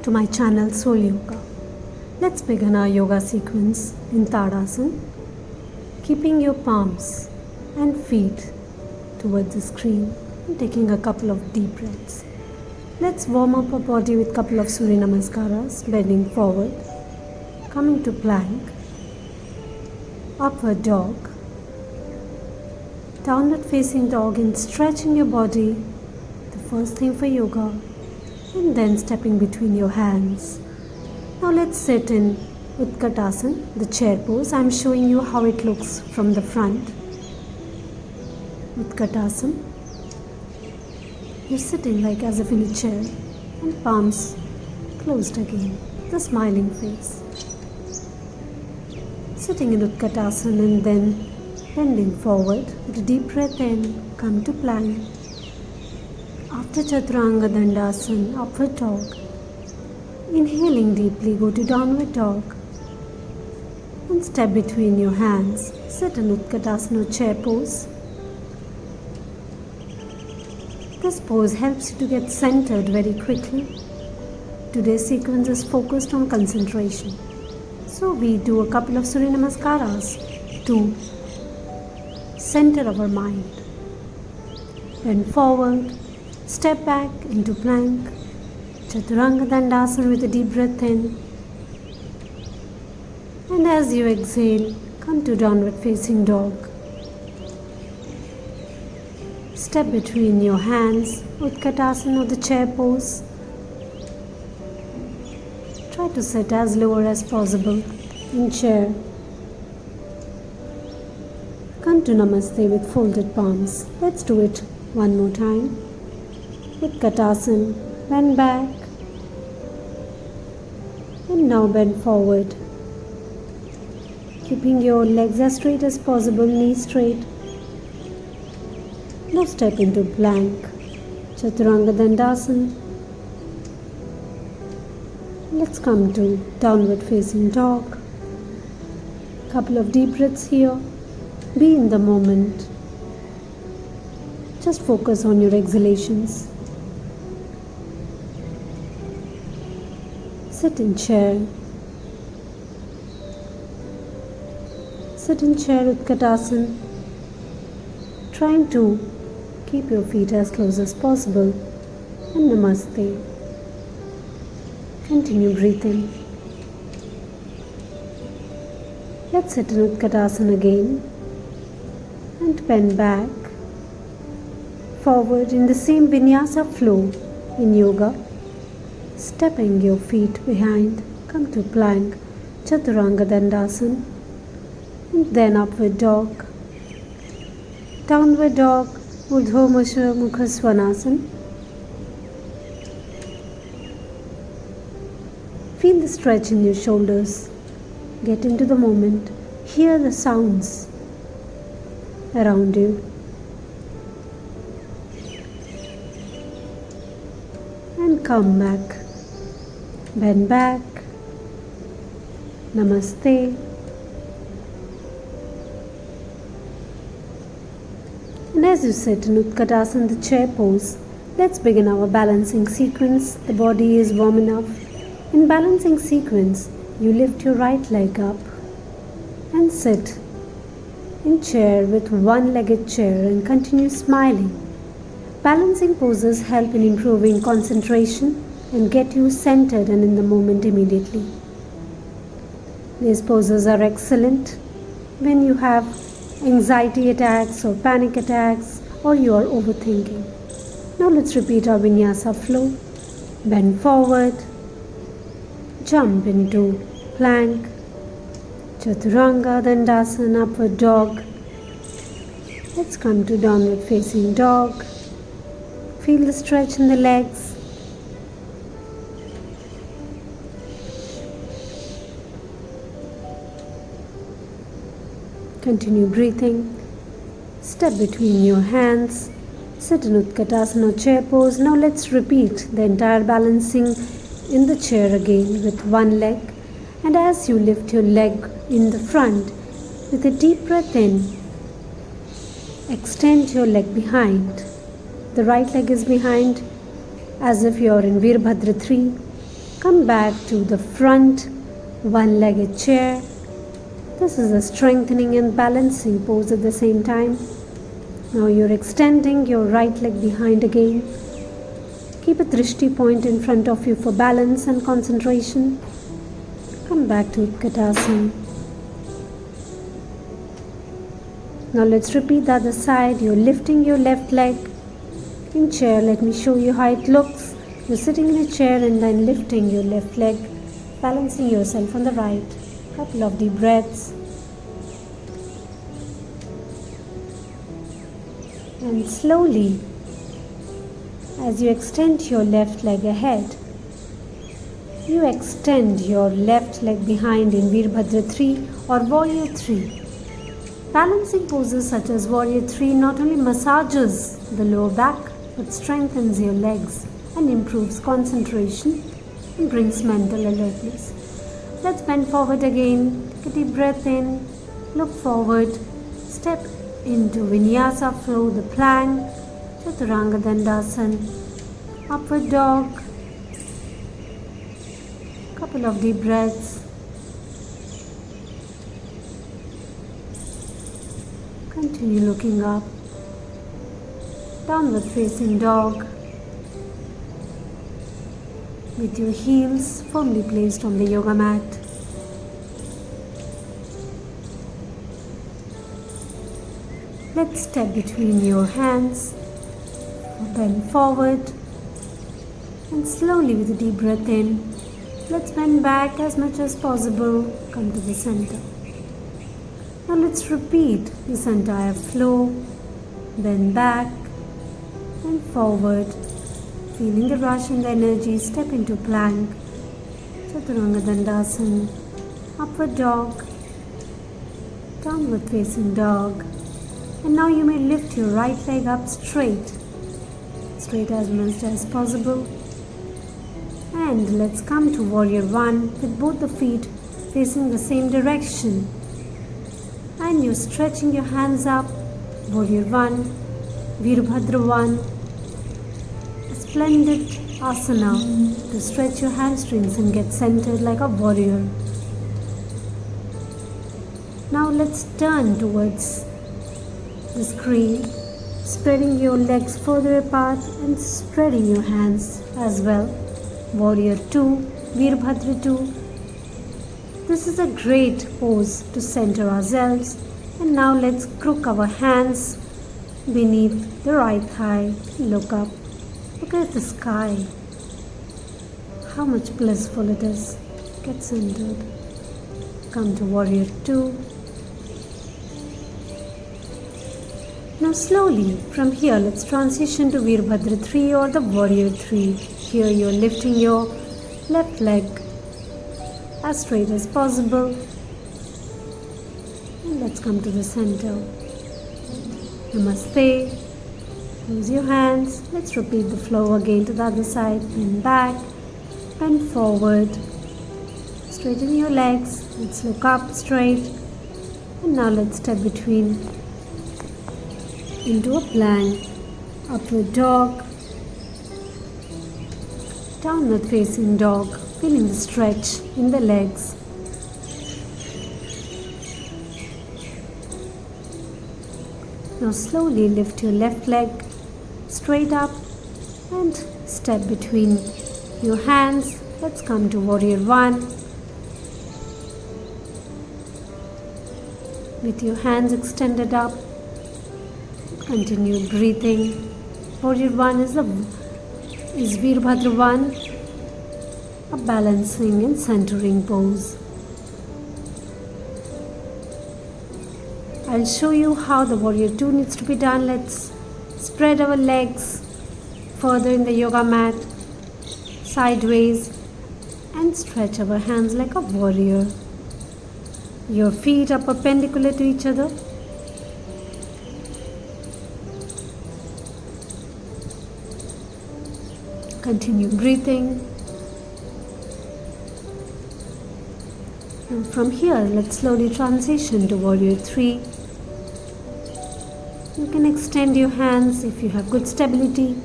to my channel Soul Yoga. Let's begin our yoga sequence in Tadasana, keeping your palms and feet towards the screen and taking a couple of deep breaths. Let's warm up our body with a couple of Suryamaskaras, bending forward, coming to plank, upward dog, downward facing dog, and stretching your body, the first thing for yoga, and then stepping between your hands. Now let's sit in Utkatasana, the chair pose. I'm showing you how it looks from the front. Utkatasana. You're sitting like as if in a chair, and palms closed again, the smiling face. Sitting in Utkatasana and then bending forward with a deep breath in, come to plank. After Chaturanga Dandasana, upward dog. Inhaling deeply, go to downward dog and step between your hands. Sit in Utkatasana chair pose. This pose helps you to get centered very quickly. Today's sequence is focused on concentration. So we do a couple of Suryamaskaras to center our mind. Bend forward, step back into plank, Chaturanga Dandasana with a deep breath in. And as you exhale, come to downward facing dog. Step between your hands, Utkatasana or the chair pose. Try to sit as lower as possible in chair. Come to Namaste with folded palms. Let's do it one more time. Utkatasana, bend back. And now bend forward. Keeping your legs as straight as possible, knees straight. Now step into plank, Chaturanga Dandasana. Let's come to downward facing dog. Couple of deep breaths here. Be in the moment. Just focus on your exhalations. Sit in chair. Sit in chair Utkatasana. Trying to keep your feet as close as possible. And Namaste. Continue breathing. Let's sit in Utkatasana again. And bend back. Forward in the same vinyasa flow in yoga. Stepping your feet behind, come to plank, Chaturanga Dandasana, and then upward dog, downward dog, Urdhva Mukha Svanasana. Feel the stretch in your shoulders, get into the moment, hear the sounds around you. And come back. Bend back, Namaste, and as you sit in Utkatasana, the chair pose, let's begin our balancing sequence. The body is warm enough. In balancing sequence, you lift your right leg up and sit in chair with one-legged chair and continue smiling. Balancing poses help in improving concentration and get you centered and in the moment immediately. These poses are excellent when you have anxiety attacks or panic attacks or you are overthinking. Now let's repeat our vinyasa flow. Bend forward, jump into plank, Chaturanga Dandasana, upward dog. Let's come to downward facing dog. Feel the stretch in the legs. Continue breathing. Step between your hands. Sit in Utkatasana chair pose. Now let's repeat the entire balancing in the chair again with one leg. And as you lift your leg in the front with a deep breath in, extend your leg behind. The right leg is behind as if you are in Veerabhadra 3. Come back to the front one-legged chair. This is a strengthening and balancing pose at the same time. Now you're extending your right leg behind again. Keep a drishti point in front of you for balance and concentration. Come back to Utkatasana. Now let's repeat the other side. You're lifting your left leg in chair. Let me show you how it looks. You're sitting in a chair and then lifting your left leg, balancing yourself on the right. Couple of deep breaths. And slowly, as you extend your left leg ahead, you extend your left leg behind in Veerabhadra 3 or Warrior 3. Balancing poses such as Warrior 3 not only massages the lower back but strengthens your legs and improves concentration and brings mental alertness. Let's bend forward again. Take a deep breath in, look forward, step into Vinyasa flow, the plank, Chaturanga Dandasana, upward dog. Couple of deep breaths. Continue looking up. Downward facing dog. With your heels firmly placed on the yoga mat. Let's step between your hands, bend forward, and slowly with a deep breath in, let's bend back as much as possible, come to the center. Now let's repeat this entire flow, bend back and forward, feeling the rush and the energy, step into plank, Chaturanga Dandasana, upward dog, downward facing dog. And now you may lift your right leg up straight as much as possible. And let's come to Warrior 1 with both the feet facing the same direction. And you're stretching your hands up, Warrior 1, Veerabhadra 1, a splendid asana to stretch your hamstrings and get centered like a warrior. Now let's turn towards the screen, spreading your legs further apart and spreading your hands as well. Warrior 2, Veerabhadra 2. This is a great pose to center ourselves. And now let's crook our hands beneath the right thigh. Look up. Look at the sky. How much blissful it is. Get centered. Come to Warrior 2. Now slowly from here let's transition to Veerabhadra 3 or the Warrior 3. Here you're lifting your left leg as straight as possible. And let's come to the center. Namaste. Close your hands. Let's repeat the flow again to the other side. Bend back, bend forward. Straighten your legs. Let's look up straight. And now let's step between into a plank, upward dog, downward facing dog, feeling the stretch in the legs. Now slowly lift your left leg straight up and step between your hands. Let's come to Warrior 1. With your hands extended up, continue breathing. Warrior 1 is Veerabhadra 1, a balancing and centering pose. I'll show you how the Warrior 2 needs to be done. Let's spread our legs further in the yoga mat, sideways, and stretch our hands like a warrior. Your feet are perpendicular to each other. Continue breathing. And from here, let's slowly transition to Warrior 3. You can extend your hands if you have good stability.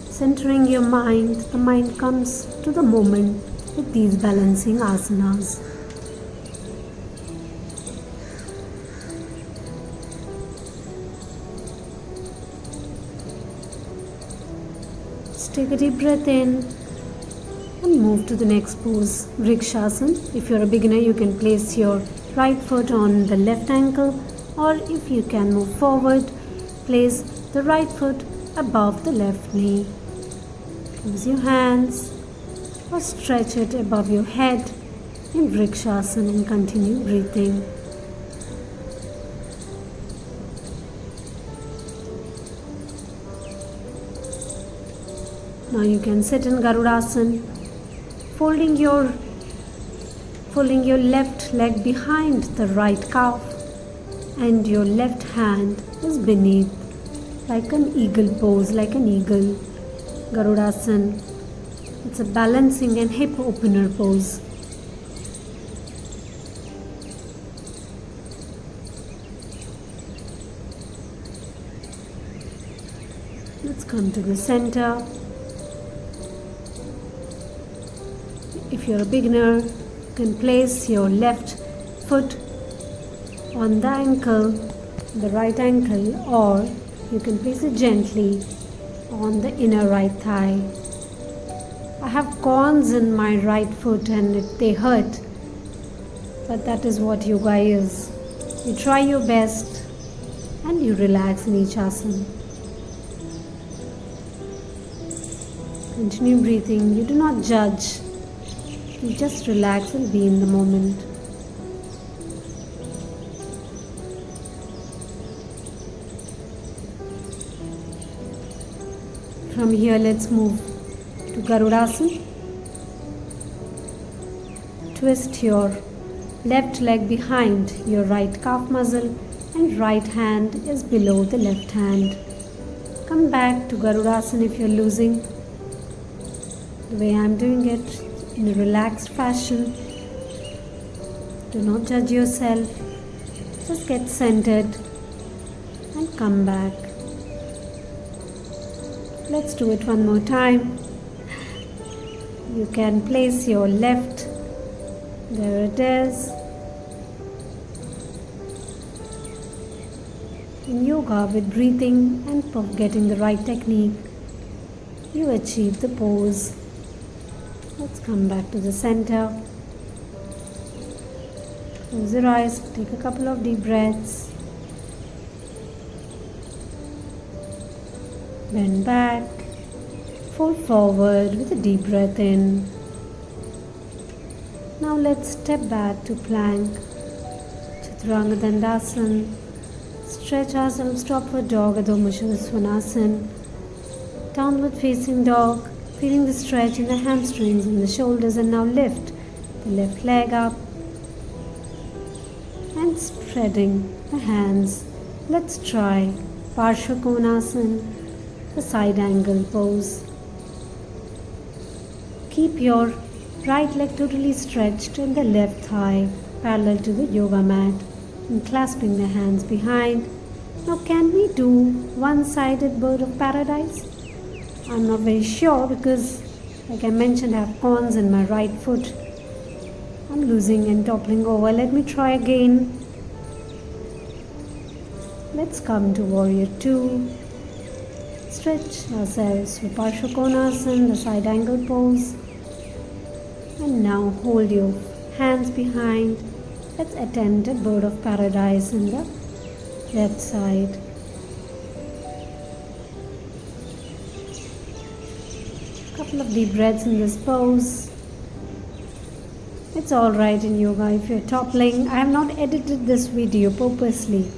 Centering your mind, the mind comes to the moment. with these balancing asanas. Just take a deep breath in and move to the next pose, Vrikshasana. If you're a beginner, you can place your right foot on the left ankle, or if you can move forward, place the right foot above the left knee. Close your hands or stretch it above your head in Vrikshasana and continue breathing. Now you can sit in Garudasana, folding your left leg behind the right calf, and your left hand is beneath, like an eagle pose, like an eagle. Garudasana. It's a balancing and hip opener pose. Let's come to the center. If you're a beginner, you can place your left foot on the ankle, the right ankle, or you can place it gently on the inner right thigh. I have corns in my right foot and they hurt, but that is what yoga is. You try your best and you relax in each asana. Continue breathing. You do not judge. You just relax and be in the moment. From here, let's move to Garudasana. Twist your left leg behind your right calf muscle and right hand is below the left hand. Come back to Garudasana if you're losing. The way I'm doing it, in a relaxed fashion. Do not judge yourself. Just get centered and come back. Let's do it one more time. You can place your left. There it is. In yoga, with breathing and getting the right technique, you achieve the pose. Let's come back to the center. Close your eyes, take a couple of deep breaths. Bend back, fold forward with a deep breath in. Now let's step back to plank, Chaturanga Dandasana. Stretch ourselves to upward dog, Adho Mukha Svanasana. Downward facing dog. Feeling the stretch in the hamstrings and the shoulders, and now lift the left leg up and spreading the hands. Let's try Parsvakonasana, the side angle pose. Keep your right leg totally stretched and the left thigh parallel to the yoga mat and clasping the hands behind. Now can we do one-sided bird of paradise? I'm not very sure because, like I mentioned, I have corns in my right foot. I'm losing and toppling over. Let me try again. Let's come to Warrior 2. Stretch ourselves for Parsvakonasana, the side angle pose. And now hold your hands behind. Let's attempt a bird of paradise in the left side. Couple of deep breaths in this pose. It's alright in yoga if you're toppling. I have not edited this video purposely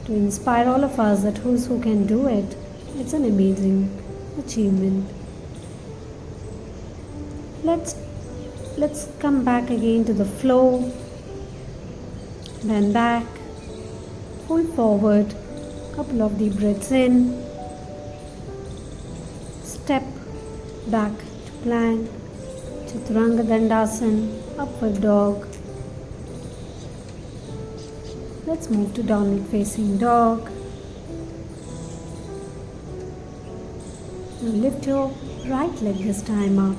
to inspire all of us that who can do it. It's an amazing achievement. Let's come back again to the flow. Bend back. Pull forward. Couple of deep breaths in. Step back to plank, Chaturanga Dandasana, upward dog. Let's move to downward facing dog. Now lift your right leg this time up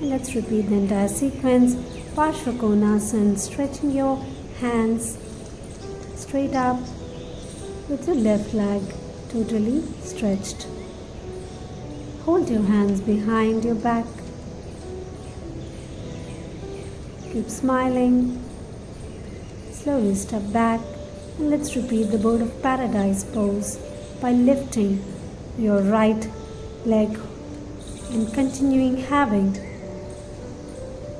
And let's repeat the entire sequence. Parsvakonasana, stretching your hands straight up with your left leg totally stretched. Hold your hands behind your back. Keep smiling. Slowly step back and let's repeat the Bird of Paradise pose by lifting your right leg and continuing having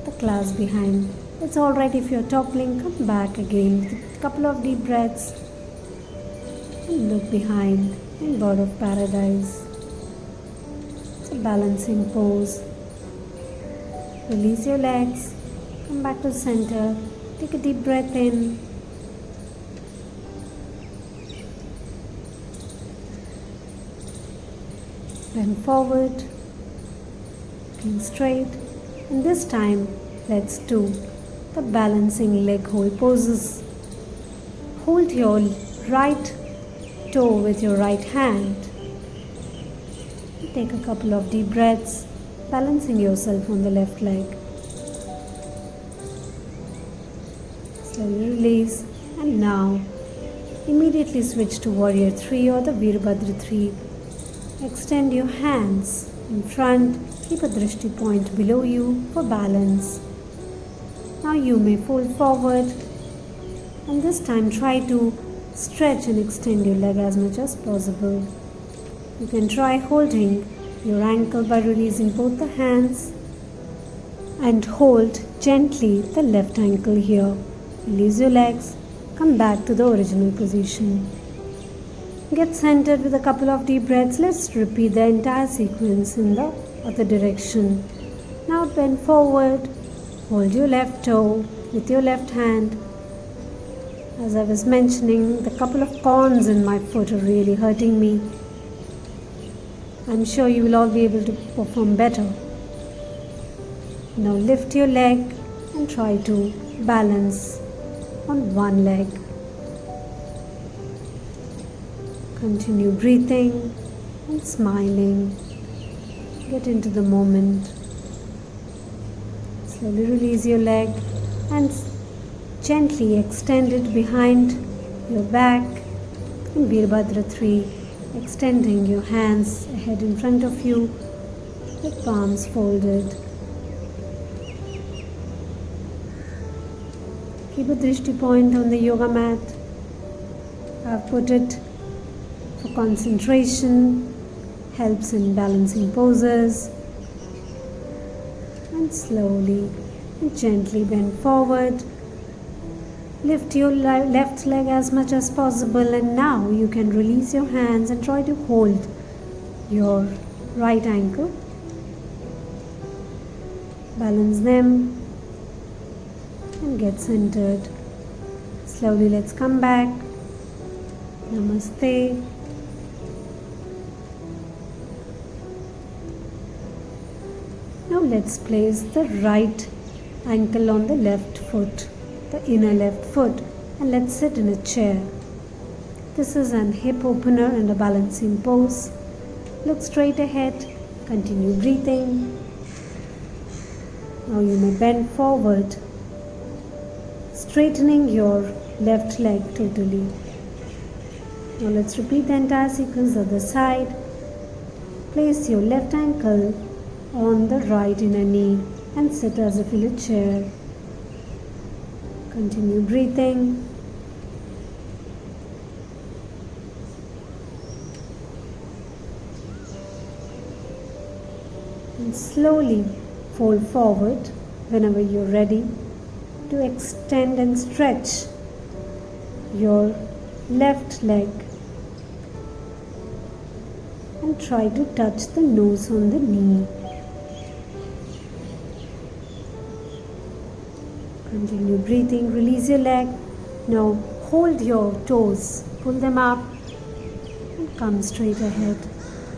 the class behind. It's alright if you're toppling, come back again with a couple of deep breaths and look behind in Bird of Paradise. It's a balancing pose. Release your legs, come back to center, take a deep breath in. Bend forward, looking straight, and this time let's do the balancing leg hold poses. Hold your right toe with your right hand. Take a couple of deep breaths, balancing yourself on the left leg. Slowly release, and now immediately switch to Warrior 3 or the Veerabhadra 3. Extend your hands in front, keep a drishti point below you for balance. Now you may fold forward and this time try to stretch and extend your leg as much as possible. You can try holding your ankle by releasing both the hands and hold gently the left ankle here. Release your legs, come back to the original position. Get centered with a couple of deep breaths. Let's repeat the entire sequence in the other direction. Now bend forward, hold your left toe with your left hand. As I was mentioning, the couple of corns in my foot are really hurting me. I'm sure you will all be able to perform better. Now lift your leg and try to balance on one leg. Continue breathing and smiling. Get into the moment. Slowly release your leg and gently extend it behind your back in Veerabhadra 3, extending your hands ahead in front of you with palms folded. Keep a drishti point on the yoga mat. I've put it for concentration, helps in balancing poses. And slowly and gently bend forward. Lift your left leg as much as possible, and now you can release your hands and try to hold your right ankle. Balance them and get centered. Slowly let's come back. Namaste. Now let's place the right ankle on the left foot, the inner left foot, and let's sit in a chair. This is an hip opener and a balancing pose. Look straight ahead, continue breathing. Now you may bend forward, straightening your left leg totally. Now let's repeat the entire sequence on the side. Place your left ankle on the right inner knee and sit as if in a chair. Continue breathing. And slowly fold forward whenever you're ready to extend and stretch your left leg and try to touch the nose on the knee. Continue breathing, release your leg. Now hold your toes, pull them up and come straight ahead.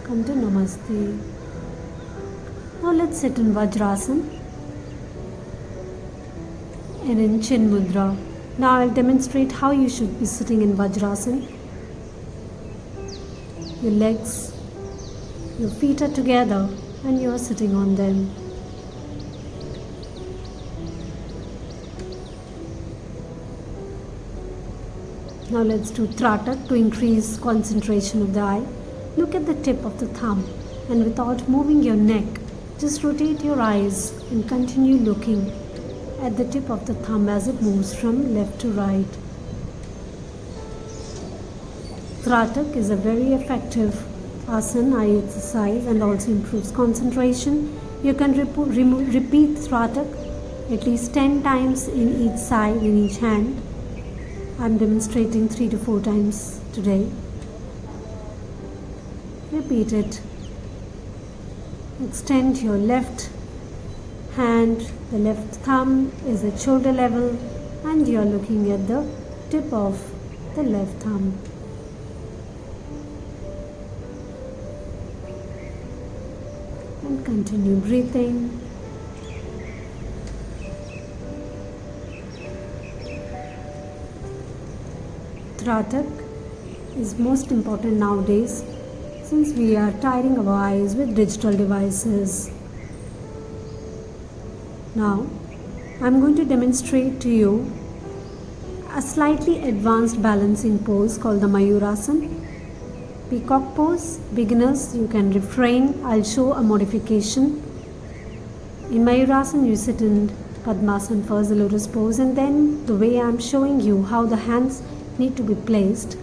Come to Namaste. Now let's sit in Vajrasana and in Chin Mudra. Now I'll demonstrate how you should be sitting in Vajrasana. Your legs, your feet are together and you are sitting on them. Now let's do Tratak to increase concentration of the eye. Look at the tip of the thumb and without moving your neck, just rotate your eyes and continue looking at the tip of the thumb as it moves from left to right. Tratak is a very effective asana eye exercise and also improves concentration. You can repeat Tratak at least 10 times in each side, in each hand. I am demonstrating 3 to 4 times today. Repeat it. Extend your left hand, the left thumb is at shoulder level and you are looking at the tip of the left thumb. And continue breathing. Tratak is most important nowadays since we are tiring our eyes with digital devices. Now, I am going to demonstrate to you a slightly advanced balancing pose called the Mayurasana. Peackock pose. Beginners, you can refrain. I'll show a modification. In Mayurasana, you sit in Padmasana first, the lotus pose, and then the way I'm showing you how the hands need to be placed.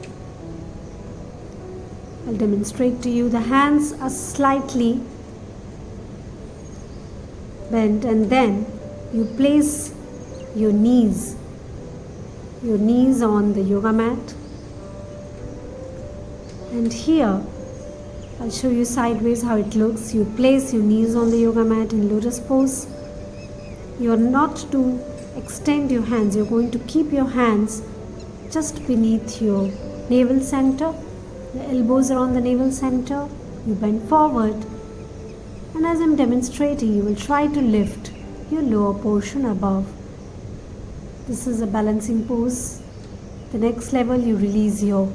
I'll demonstrate to you. The hands are slightly bent and then you place your knees on the yoga mat. And here, I'll show you sideways how it looks. You place your knees on the yoga mat in lotus pose. You're not to extend your hands. You're going to keep your hands just beneath your navel center. The elbows are on the navel center. You bend forward. And as I'm demonstrating, you will try to lift your lower portion above. This is a balancing pose. The next level, you release your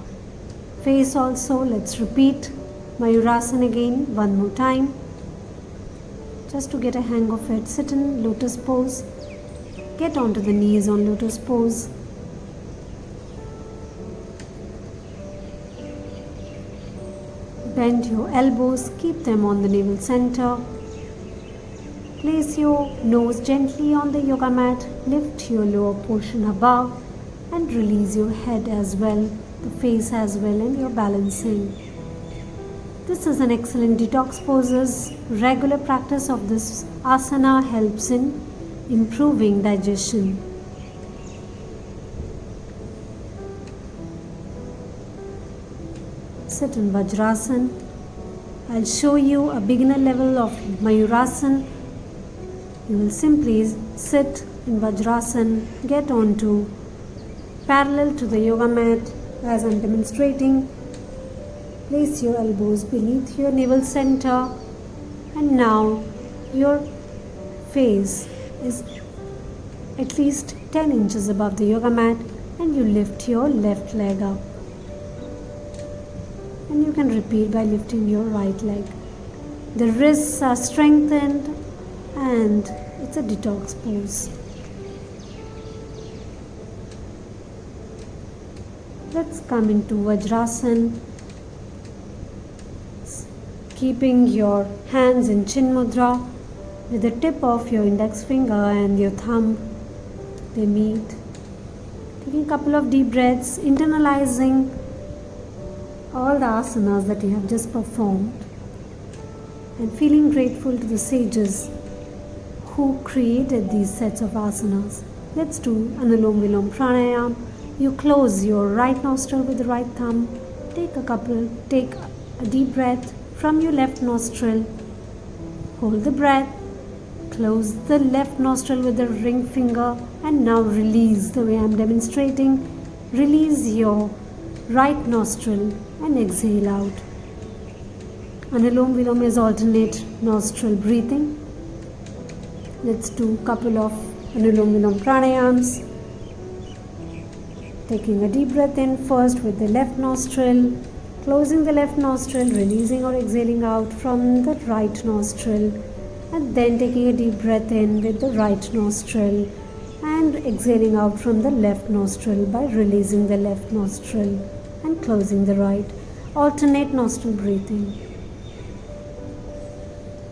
face also. Let's repeat Mayurasana again one more time. Just to get a hang of it, sit in lotus pose. Get onto the knees on lotus pose. Bend your elbows, keep them on the navel center. Place your nose gently on the yoga mat, lift your lower portion above and release your head as well, the face as well, and you're balancing. This is an excellent detox poses. Regular practice of this asana helps in improving digestion. Sit in Vajrasana. I'll show you a beginner level of Mayurasana. You will simply sit in Vajrasana, get onto parallel to the yoga mat as I'm demonstrating. Place your elbows beneath your navel center and now your face is at least 10 inches above the yoga mat and you lift your left leg up. And you can repeat by lifting your right leg. The wrists are strengthened and it's a detox pose. Let's come into Vajrasana. Keeping your hands in Chin Mudra with the tip of your index finger and your thumb, they meet. Taking a couple of deep breaths, internalizing all the asanas that you have just performed and feeling grateful to the sages who created these sets of asanas. Let's do Anuloma Viloma Pranayam. You close your right nostril with the right thumb. Take a deep breath from your left nostril. Hold the breath. Close the left nostril with the ring finger and now release the way I am demonstrating. Release your right nostril and exhale out. Anuloma Viloma is alternate nostril breathing. Let's do a couple of Anuloma Viloma pranayams. Taking a deep breath in first with the left nostril, closing the left nostril, releasing or exhaling out from the right nostril, and then taking a deep breath in with the right nostril, and exhaling out from the left nostril by releasing the left nostril and closing the right. Alternate nostril breathing.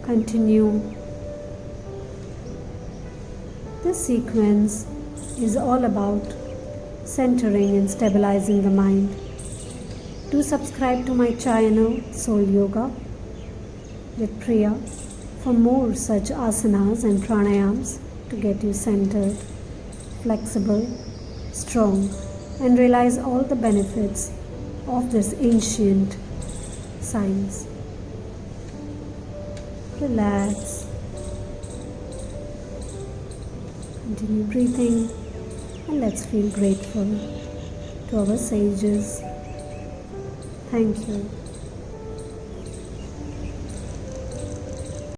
Continue. This sequence is all about centering and stabilizing the mind. Do subscribe to my channel Soul Yoga with Priya for more such asanas and pranayams to get you centered, flexible, strong, and realize all the benefits of this ancient science. Relax. Continue breathing, and let's feel grateful to our sages. Thank you.